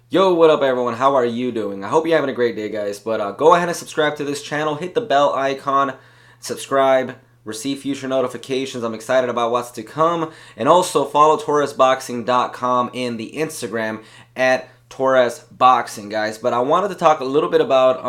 Yo, what up everyone? How are you doing? I hope you're having a great day, guys. But go ahead and subscribe to this channel. Hit the bell icon, subscribe, receive future notifications. I'm excited about what's to come. And also follow TorresBoxing.com and the Instagram at Torres Boxing, guys. But I wanted to talk a little bit about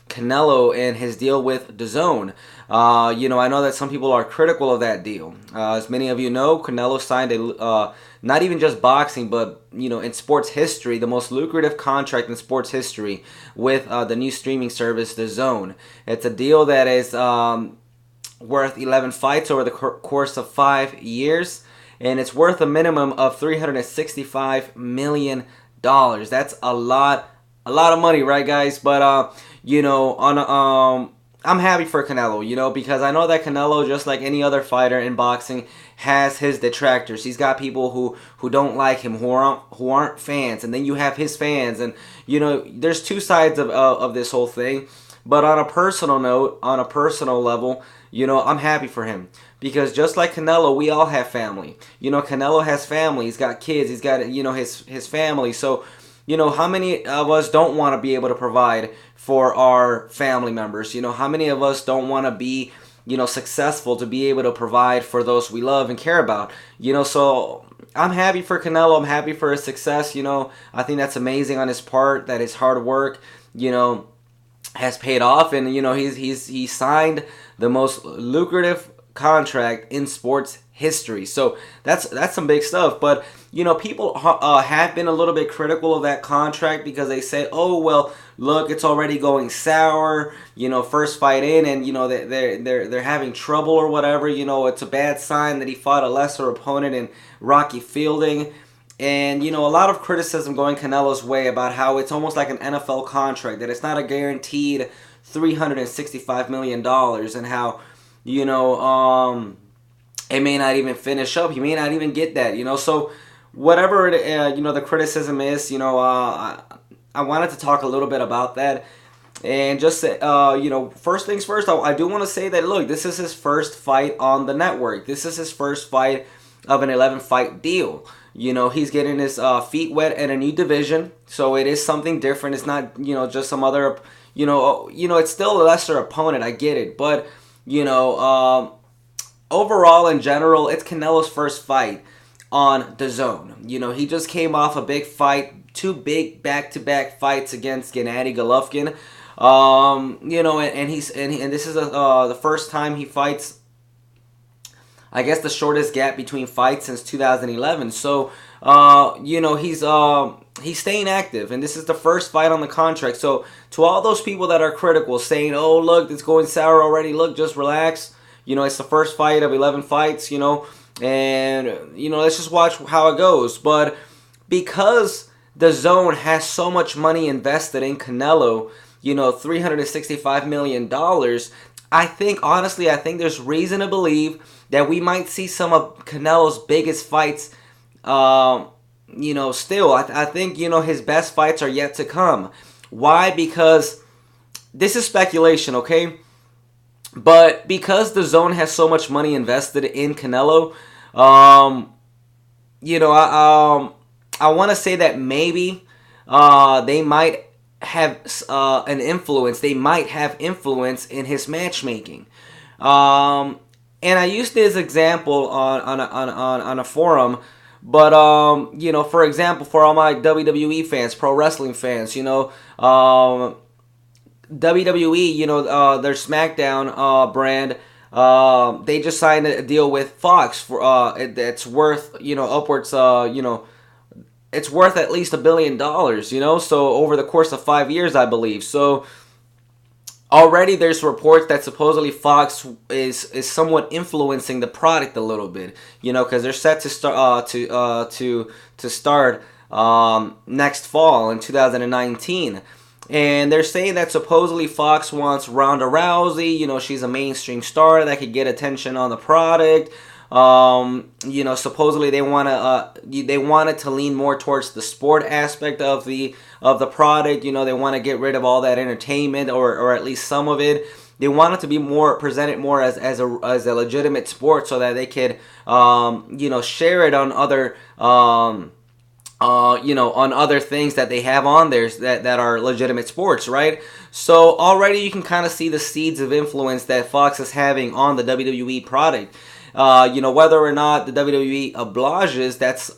Canelo and his deal with DAZN. I know that some people are critical of that deal. As many of you know, Canelo signed a not even just boxing, but in sports history, the most lucrative contract in sports history with the new streaming service, DAZN. It's a deal that is worth 11 fights over the course of 5 years, and it's worth a minimum of $365 million. That's a lot of money, right, guys? But I'm happy for Canelo, because I know that Canelo, just like any other fighter in boxing, has his detractors. He's got people who don't like him, who aren't fans, and then you have his fans, and there's two sides of this whole thing. But on a personal note, on a personal level, I'm happy for him because just like Canelo, we all have family. Canelo has family. He's got kids. He's got his family. So how many of us don't want to be able to provide for our family members? How many of us don't want to be, successful to be able to provide for those we love and care about? So I'm happy for Canelo. I'm happy for his success. I think that's amazing on his part, that his hard work, has paid off, and he signed the most lucrative contract in sports history. So that's some big stuff. But people have been a little bit critical of that contract because they say, oh well, look, it's already going sour. First fight in, and they're having trouble or whatever. It's a bad sign that he fought a lesser opponent in Rocky Fielding. And a lot of criticism going Canelo's way about how it's almost like an NFL contract, that it's not a guaranteed $365 million, and how it may not even finish up. He may not even get that. So whatever the criticism is, I wanted to talk a little bit about that. And just first things first, I do want to say that, look, this is his first fight on the network. This is his first fight of an 11-fight deal. He's getting his feet wet in a new division, so it is something different. It's not, just some other, it's still a lesser opponent. I get it, but overall in general, it's Canelo's first fight on DAZN. He just came off a big fight, two big back-to-back fights against Gennady Golovkin. And this is the first time he fights, I guess, the shortest gap between fights since 2011. So, he's staying active, and this is the first fight on the contract. So, to all those people that are critical, saying, "Oh, look, it's going sour already. Look, just relax. It's the first fight of 11 fights. And let's just watch how it goes." But because DAZN has so much money invested in Canelo, $365 million. I think there's reason to believe that we might see some of Canelo's biggest fights, still. I think, his best fights are yet to come. Why? Because this is speculation, okay? But because DAZN has so much money invested in Canelo, I want to say that maybe they might have an influence. They might have influence in his matchmaking. And I used this example on a forum, but for example, for all my WWE fans, pro wrestling fans, WWE, their SmackDown brand, they just signed a deal with Fox for that's worth upwards it's worth at least $1 billion, so over the course of 5 years, I believe. So already there's reports that supposedly Fox is somewhat influencing the product a little bit, because they're set to start to start next fall in 2019. And they're saying that supposedly Fox wants Ronda Rousey. She's a mainstream star that could get attention on the product. Supposedly they wanted to lean more towards the sport aspect of the product. They want to get rid of all that entertainment, or at least some of it. They want it to be presented more as a legitimate sport, so that they could share it on other on other things that they have on there that are legitimate sports, right? So already you can kind of see the seeds of influence that Fox is having on the WWE product. Whether or not the WWE obliges, that's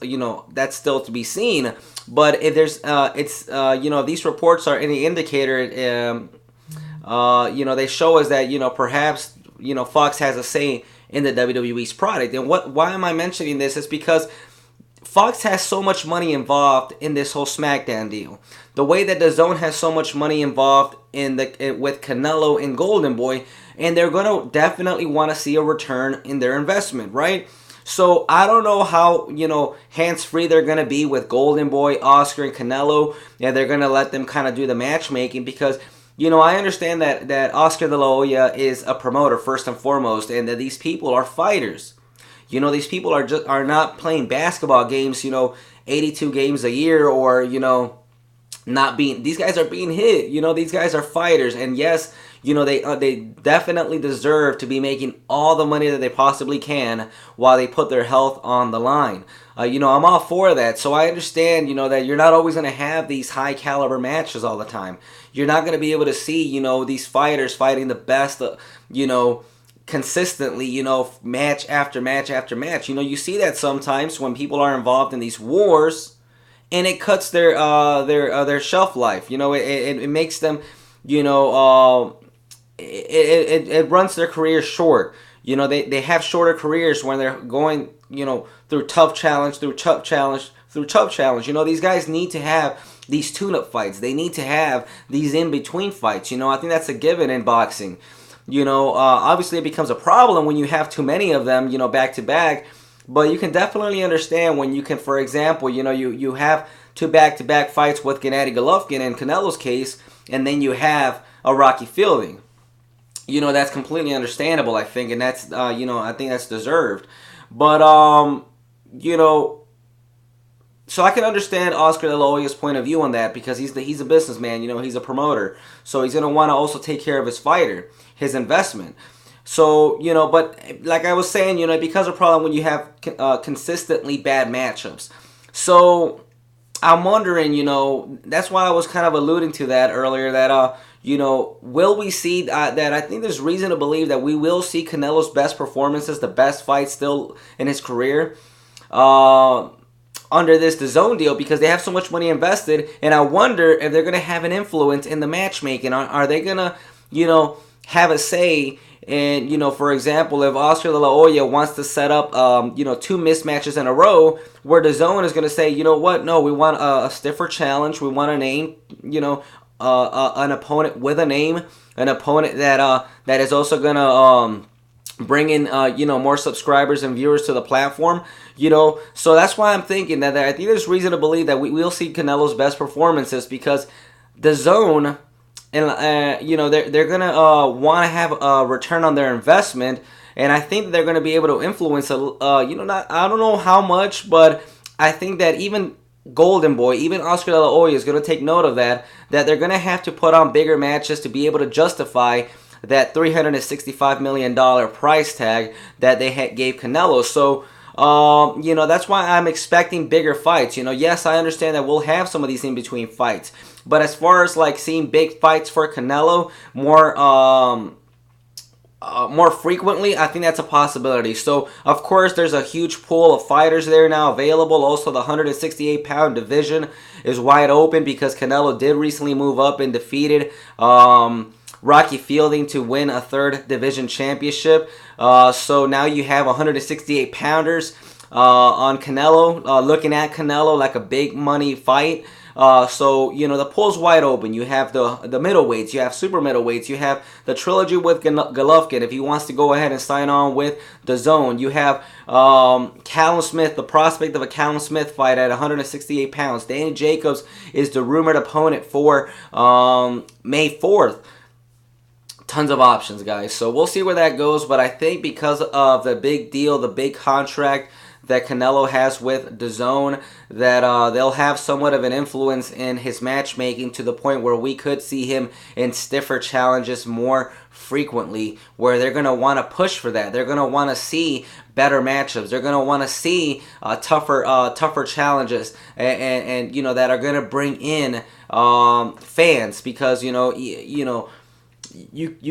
still to be seen. But if there's, if these reports are any indicator, they show us that, perhaps, Fox has a say in the WWE's product. And why am I mentioning this? It's because Fox has so much money involved in this whole SmackDown deal. The way that DAZN has so much money involved with Canelo and Golden Boy, and they're going to definitely want to see a return in their investment, right? So I don't know how, hands-free they're going to be with Golden Boy, Oscar, and Canelo. Yeah, they're going to let them kind of do the matchmaking because, I understand that Oscar De La Hoya is a promoter first and foremost, and that these people are fighters. These people are not playing basketball games, 82 games a year, or not being. These guys are being hit. These guys are fighters, and yes, they definitely deserve to be making all the money that they possibly can while they put their health on the line. I'm all for that. So I understand, that you're not always going to have these high caliber matches all the time. You're not going to be able to see, these fighters fighting the best, consistently, match after match after match. You see that sometimes when people are involved in these wars, and it cuts their shelf life. It makes them, it runs their career short. They have shorter careers when they're going, through tough challenge, through tough challenge, through tough challenge. These guys need to have these tune-up fights. They need to have these in-between fights. I think that's a given in boxing. Obviously it becomes a problem when you have too many of them, back to back. But you can definitely understand when you can, for example, you have two back-to-back fights with Gennady Golovkin in Canelo's case, and then you have a Rocky Fielding. That's completely understandable, I think, and that's, I think that's deserved. But, so I can understand Oscar De La Hoya's point of view on that because he's a businessman, he's a promoter. So he's going to want to also take care of his fighter, his investment. So, but like I was saying, it becomes a problem when you have consistently bad matchups. So I'm wondering, that's why I was kind of alluding to that earlier, that, will we see that I think there's reason to believe that we will see Canelo's best performances, the best fights still in his career, under this DAZN deal because they have so much money invested, and I wonder if they're going to have an influence in the matchmaking. Are they going to, have a say in, for example, if Oscar De La Hoya wants to set up, two mismatches in a row, where DAZN is going to say, what, no, we want a stiffer challenge, we want a name, an opponent with a name, an opponent that is also going to bring in more subscribers and viewers to the platform, so that's why I'm thinking that I think there's reason to believe that we'll see Canelo's best performances because DAZN, and they're gonna want to have a return on their investment, and I think that they're gonna be able to influence not, I don't know how much, but I think that even Golden Boy, even Oscar De La Hoya is gonna take note of that they're gonna have to put on bigger matches to be able to justify that $365 million price tag that they gave Canelo. So, that's why I'm expecting bigger fights. Yes, I understand that we'll have some of these in-between fights. But as far as, seeing big fights for Canelo more frequently, I think that's a possibility. So, of course, there's a huge pool of fighters there now available. Also, the 168-pound division is wide open because Canelo did recently move up and defeated Rocky Fielding to win a third division championship. So now you have 168 pounders on Canelo, looking at Canelo like a big money fight. So, the pool's wide open. You have the middleweights, you have super middleweights, you have the trilogy with Golovkin if he wants to go ahead and sign on with DAZN. You have Callum Smith, the prospect of a Callum Smith fight at 168 pounds. Danny Jacobs is the rumored opponent for May 4th. Tons of options, guys. So we'll see where that goes. But I think because of the big deal, the big contract that Canelo has with DAZN, that they'll have somewhat of an influence in his matchmaking to the point where we could see him in stiffer challenges more frequently, where they're going to want to push for that. They're going to want to see better matchups. They're going to want to see tougher challenges, and you know, that are going to bring in fans, because you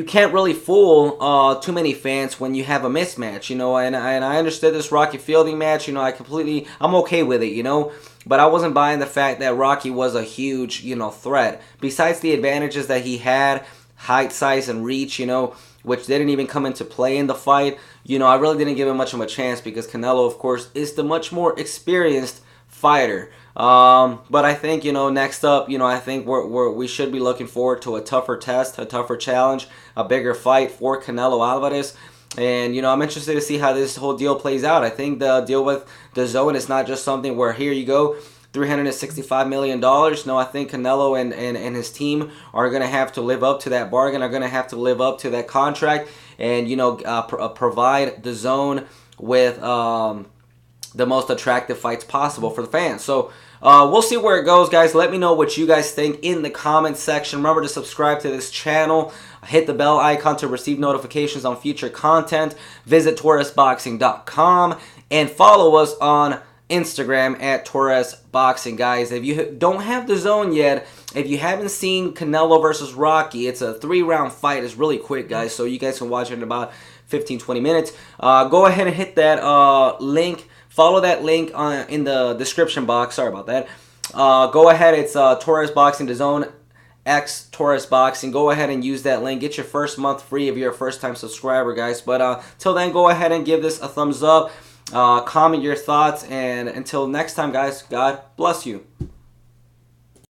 can't really fool too many fans when you have a mismatch, and I understood this Rocky Fielding match, I'm okay with it, but I wasn't buying the fact that Rocky was a huge, threat. Besides the advantages that he had, height, size, and reach, which didn't even come into play in the fight, I really didn't give him much of a chance, because Canelo, of course, is the much more experienced fighter. But I think, next up, I think we should be looking forward to a tougher test, a tougher challenge, a bigger fight for Canelo Alvarez. And, I'm interested to see how this whole deal plays out. I think the deal with DAZN is not just something where, here you go, $365 million. No, I think Canelo and his team are going to have to live up to that bargain, are going to have to live up to that contract, and, provide DAZN with the most attractive fights possible for the fans. So we'll see where it goes, guys. Let me know what you guys think in the comments section. Remember to subscribe to this channel. Hit the bell icon to receive notifications on future content. Visit TorresBoxing.com and follow us on Instagram at Torres Boxing, guys. If you don't have DAZN yet, if you haven't seen Canelo versus Rocky, it's a 3-round fight. It's really quick, guys, so you guys can watch it in about 15-20 minutes. Go ahead and hit that link. Follow that link in the description box. Sorry about that. Go ahead. It's Torres Boxing, DAZN X Torres Boxing. Go ahead and use that link. Get your first month free if you're a first-time subscriber, guys. But till then, go ahead and give this a thumbs up. Comment your thoughts. And until next time, guys, God bless you.